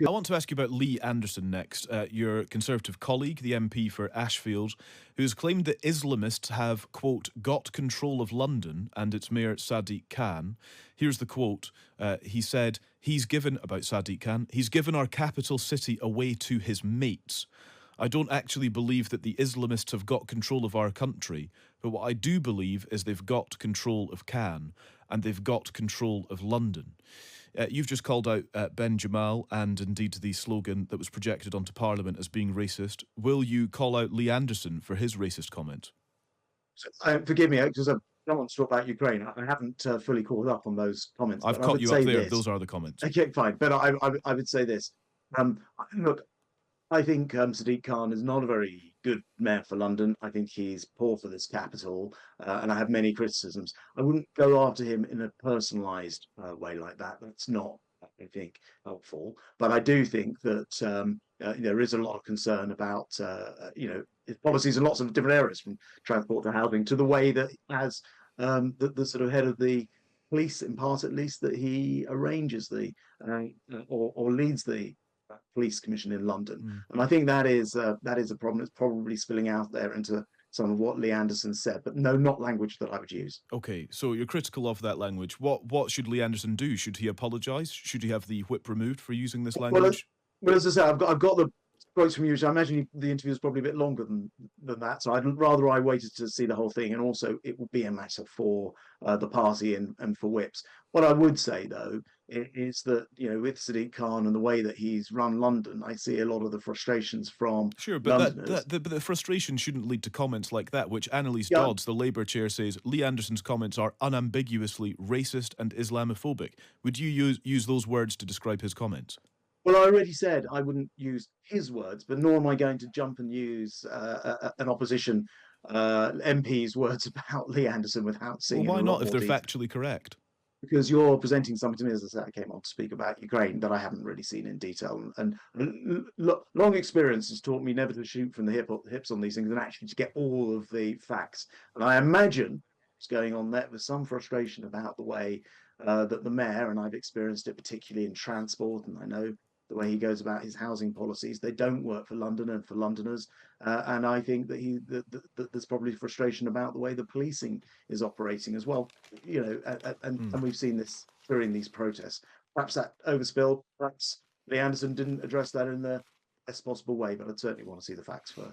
I want to ask you about Lee Anderson next, your Conservative colleague, the MP for Ashfield, who's claimed that Islamists have, quote, got control of London and its Mayor Sadiq Khan. Here's the quote. He said, about Sadiq Khan, he's given our capital city away to his mates. I don't actually believe that the Islamists have got control of our country, but what I do believe is they've got control of Cannes and they've got control of London. You've just called out Ben Jamal and indeed the slogan that was projected onto Parliament as being racist. Will you call out Lee Anderson for his racist comment? Forgive me, because I don't want to talk about Ukraine. I haven't fully caught up on those comments, I've but I caught would you up say there. this. Those are the comments. Okay, fine. But I would say this. Look, I think Sadiq Khan is not a very good mayor for London. I think he's poor for this capital, and I have many criticisms. I wouldn't go after him in a personalised way like that. That's not, I think, helpful. But I do think that there is a lot of concern about, his policies in lots of different areas, from transport to housing, to the way that as the sort of head of the police, in part at least, that he arranges or leads the police commission in London. Mm. And I think that is a problem that's probably spilling out there into some of what Lee Anderson said, but no, not language that I would use. Okay, so you're critical of that language. What should Lee Anderson do? Should he apologise? Should he have the whip removed for using this language? Well, as I say, I've got the quotes from you. So I imagine the interview is probably a bit longer than that. So I'd rather I waited to see the whole thing, and also it will be a matter for the party and for whips. What I would say though is that with Sadiq Khan and the way that he's run London, I see a lot of the frustrations from Sure, but Londoners. but the frustration shouldn't lead to comments like that, which Annalise Yeah, Dodds, the Labour chair, says Lee Anderson's comments are unambiguously racist and Islamophobic. Would you use those words to describe his comments? well, I already said I wouldn't use his words, but nor am I going to jump and use an opposition MP's words about Lee Anderson without Well, seeing in why a lot not if more they're detail. factually correct? Because you're presenting something to me, as I said, I came on to speak about Ukraine that I haven't really seen in detail. And long experience has taught me never to shoot from the hips on these things and actually to get all of the facts. And I imagine what's going on there with some frustration about the way that the mayor, and I've experienced it particularly in transport, and I know the way he goes about his housing policies, they don't work for London and for Londoners. And I think that there's probably frustration about the way the policing is operating as well. And we've seen this during these protests. Perhaps that overspill, perhaps Lee Anderson didn't address that in the best possible way, but I'd certainly want to see the facts first.